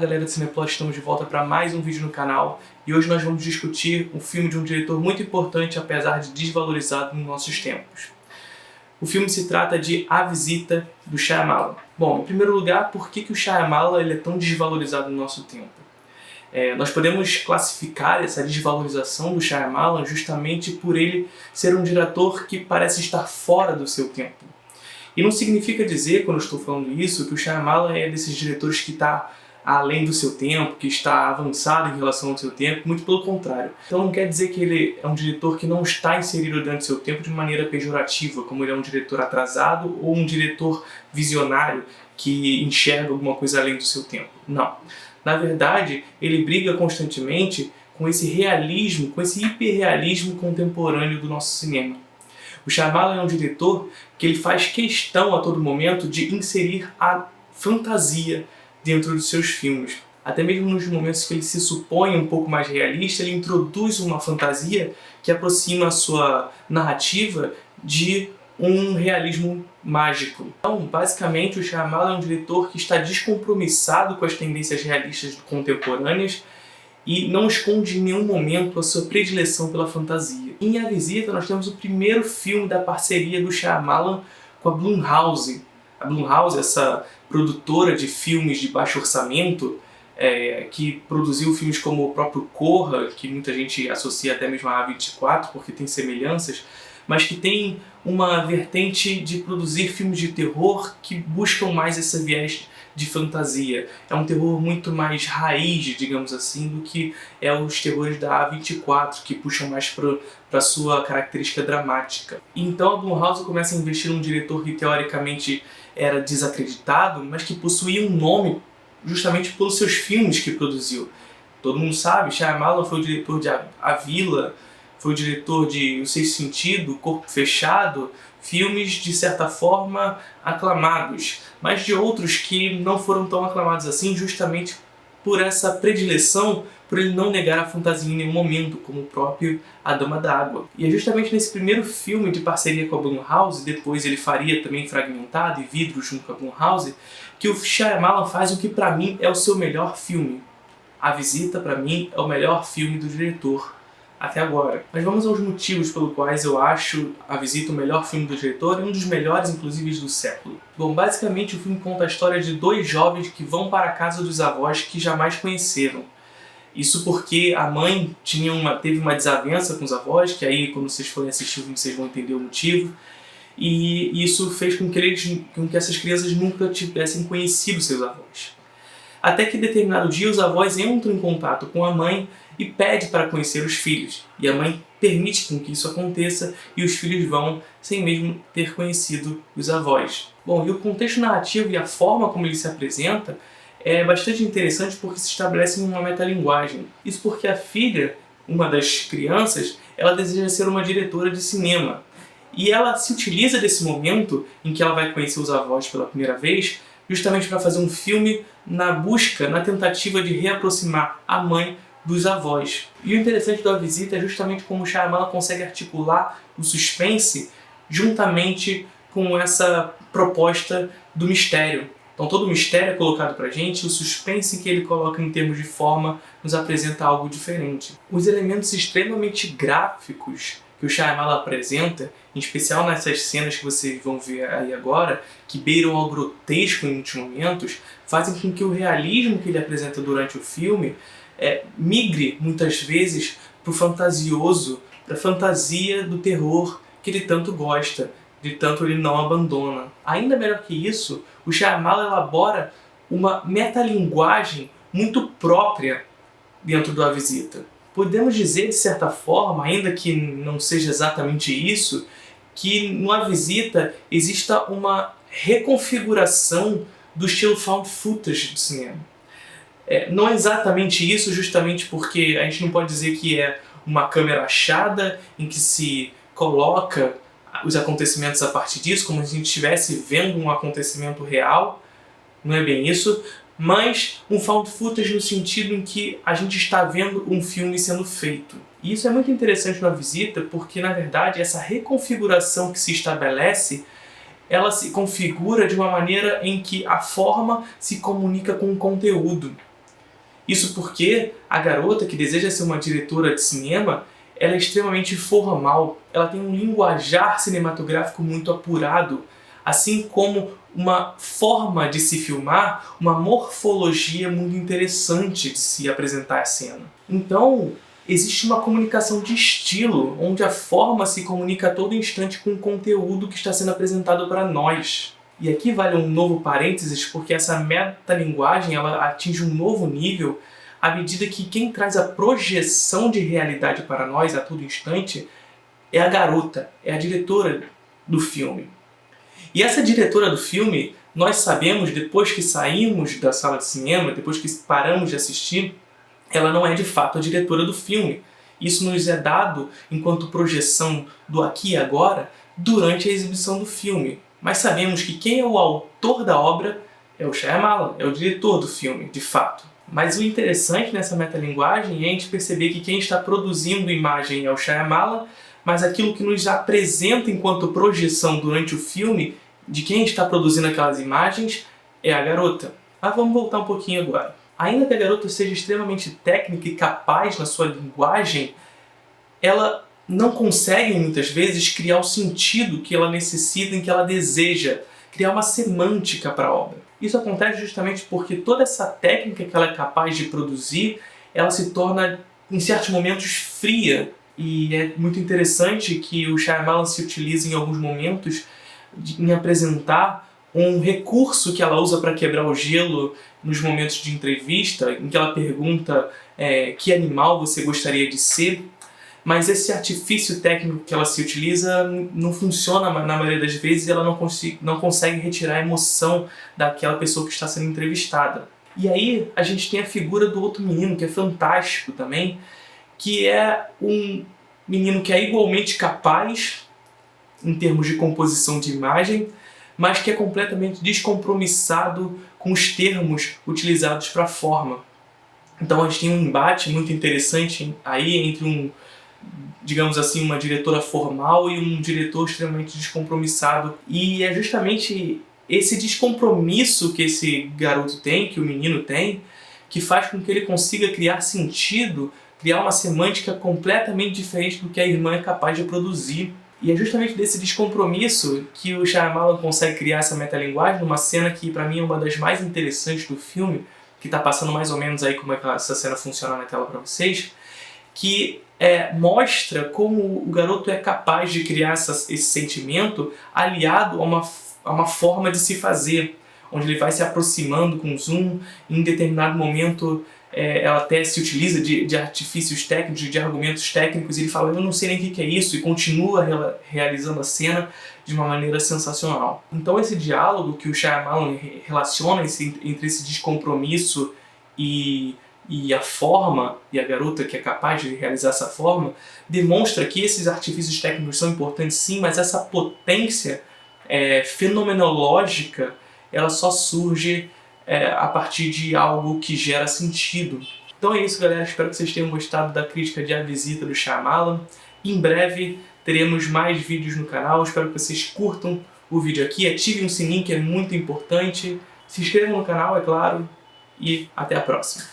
Galera do Cineplot, estamos de volta para mais um vídeo no canal e hoje nós vamos discutir um filme de um diretor muito importante, apesar de desvalorizado nos nossos tempos. O filme se trata de A Visita, do Shyamalan. Bom, em primeiro lugar, por que o Shyamalan ele é tão desvalorizado no nosso tempo? Nós podemos classificar essa desvalorização do Shyamalan justamente por ele ser um diretor que parece estar fora do seu tempo. E não significa dizer, quando eu estou falando isso, que o Shyamalan é desses diretores que está além do seu tempo, que está avançado em relação ao seu tempo, muito pelo contrário. Então não quer dizer que ele é um diretor que não está inserido dentro do seu tempo de maneira pejorativa, como ele é um diretor atrasado ou um diretor visionário que enxerga alguma coisa além do seu tempo. Não. Na verdade, ele briga constantemente com esse realismo, com esse hiperrealismo contemporâneo do nosso cinema. O Shyamalan é um diretor que ele faz questão a todo momento de inserir a fantasia dentro dos seus filmes. Até mesmo nos momentos que ele se supõe um pouco mais realista, ele introduz uma fantasia que aproxima a sua narrativa de um realismo mágico. Então, basicamente, o Shyamalan é um diretor que está descompromissado com as tendências realistas contemporâneas e não esconde em nenhum momento a sua predileção pela fantasia. Em A Visita, nós temos o primeiro filme da parceria do Shyamalan com a Blumhouse. A Blumhouse, essa produtora de filmes de baixo orçamento, que produziu filmes como o próprio Corra, que muita gente associa até mesmo a A24 porque tem semelhanças, mas que tem uma vertente de produzir filmes de terror que buscam mais esse viés de fantasia. É um terror muito mais raiz, digamos assim, do que os terrores da A24, que puxam mais para a sua característica dramática. Então a Blumhouse começa a investir num diretor que teoricamente era desacreditado, mas que possuía um nome justamente pelos seus filmes que produziu. Todo mundo sabe, Shyamalan foi o diretor de A Vila, foi o diretor de O Sexto Sentido, Corpo Fechado, filmes de certa forma aclamados, mas de outros que não foram tão aclamados assim justamente por essa predileção, por ele não negar a fantasia em nenhum momento, como o próprio A Dama d'Água. E é justamente nesse primeiro filme de parceria com a Blumhouse, depois ele faria também Fragmentado e Vidro junto com a Blumhouse, que o Shyamalan faz o que pra mim é o seu melhor filme. A Visita, pra mim, é o melhor filme do diretor até agora. Mas vamos aos motivos pelos quais eu acho A Visita o melhor filme do diretor e um dos melhores, inclusive, do século. Bom, basicamente o filme conta a história de dois jovens que vão para a casa dos avós que jamais conheceram. Isso porque a mãe teve uma desavença com os avós, que aí quando vocês forem assistir o filme vocês vão entender o motivo. E isso fez com que essas crianças nunca tivessem conhecido seus avós. Até que, em determinado dia, os avós entram em contato com a mãe e pedem para conhecer os filhos. E a mãe permite com que isso aconteça e os filhos vão sem mesmo ter conhecido os avós. Bom, e o contexto narrativo e a forma como ele se apresenta é bastante interessante porque se estabelece uma metalinguagem. Isso porque a filha, uma das crianças, ela deseja ser uma diretora de cinema. E ela se utiliza desse momento em que ela vai conhecer os avós pela primeira vez justamente para fazer um filme na tentativa de reaproximar a mãe dos avós. E o interessante da Visita é justamente como o Shyamalan consegue articular o suspense juntamente com essa proposta do mistério. Então todo o mistério é colocado pra gente, o suspense que ele coloca em termos de forma nos apresenta algo diferente. Os elementos extremamente gráficos que o Shyamalan apresenta, em especial nessas cenas que vocês vão ver aí agora, que beiram ao grotesco em muitos momentos, fazem com que o realismo que ele apresenta durante o filme migre muitas vezes para o fantasioso, para a fantasia do terror que ele tanto gosta, de tanto ele não abandona. Ainda melhor que isso, o Shyamalan elabora uma metalinguagem muito própria dentro do A Visita. Podemos dizer, de certa forma, ainda que não seja exatamente isso, que no A Visita exista uma reconfiguração do estilo found footage do cinema. Não é exatamente isso, justamente porque a gente não pode dizer que é uma câmera achada em que se coloca os acontecimentos a partir disso, como se a gente estivesse vendo um acontecimento real. Não é bem isso, mas um found footage no sentido em que a gente está vendo um filme sendo feito. E isso é muito interessante na Visita porque, na verdade, essa reconfiguração que se estabelece, ela se configura de uma maneira em que a forma se comunica com o conteúdo. Isso porque a garota que deseja ser uma diretora de cinema, ela é extremamente formal, ela tem um linguajar cinematográfico muito apurado, assim como uma forma de se filmar, uma morfologia muito interessante de se apresentar a cena. Então, existe uma comunicação de estilo, onde a forma se comunica a todo instante com o conteúdo que está sendo apresentado para nós. E aqui vale um novo parênteses, porque essa metalinguagem ela atinge um novo nível à medida que quem traz a projeção de realidade para nós a todo instante é a garota, é a diretora do filme. E essa diretora do filme, nós sabemos, depois que saímos da sala de cinema, depois que paramos de assistir, ela não é de fato a diretora do filme. Isso nos é dado enquanto projeção do aqui e agora durante a exibição do filme. Mas sabemos que quem é o autor da obra é o Shyamalan, é o diretor do filme, de fato. Mas o interessante nessa metalinguagem é a gente perceber que quem está produzindo imagem é o Shyamalan, mas aquilo que nos apresenta enquanto projeção durante o filme de quem está produzindo aquelas imagens é a garota. Mas vamos voltar um pouquinho agora. Ainda que a garota seja extremamente técnica e capaz na sua linguagem, ela não consegue muitas vezes criar o sentido que ela necessita e que ela deseja, criar uma semântica para a obra. Isso acontece justamente porque toda essa técnica que ela é capaz de produzir, ela se torna, em certos momentos, fria. E é muito interessante que o Shyamalan se utiliza em alguns momentos em apresentar um recurso que ela usa para quebrar o gelo nos momentos de entrevista, em que ela pergunta que animal você gostaria de ser, mas esse artifício técnico que ela se utiliza não funciona na maioria das vezes e ela não consegue retirar a emoção daquela pessoa que está sendo entrevistada. E aí a gente tem a figura do outro menino, que é fantástico também, que é um menino que é igualmente capaz em termos de composição de imagem, mas que é completamente descompromissado com os termos utilizados para a forma. Então a gente tem um embate muito interessante aí entre digamos assim, uma diretora formal e um diretor extremamente descompromissado. E é justamente esse descompromisso que esse garoto tem, que o menino tem, que faz com que ele consiga criar sentido, criar uma semântica completamente diferente do que a irmã é capaz de produzir. E é justamente desse descompromisso que o Shyamalan consegue criar essa metalinguagem numa cena que pra mim é uma das mais interessantes do filme, que tá passando mais ou menos aí como é que essa cena funciona na tela pra vocês, que mostra como o garoto é capaz de criar esse sentimento aliado a uma forma de se fazer, onde ele vai se aproximando com zoom, e em determinado momento ela até se utiliza de artifícios técnicos, de argumentos técnicos, e ele fala, eu não sei nem o que é isso, e continua realizando a cena de uma maneira sensacional. Então esse diálogo que o Shyamalan relaciona entre esse descompromisso e a forma, e a garota que é capaz de realizar essa forma, demonstra que esses artifícios técnicos são importantes sim, mas essa potência fenomenológica, ela só surge a partir de algo que gera sentido. Então é isso, galera. Espero que vocês tenham gostado da crítica de A Visita do Shyamalan. Em breve teremos mais vídeos no canal. Espero que vocês curtam o vídeo aqui. Ativem o sininho, que é muito importante. Se inscrevam no canal, é claro. E até a próxima.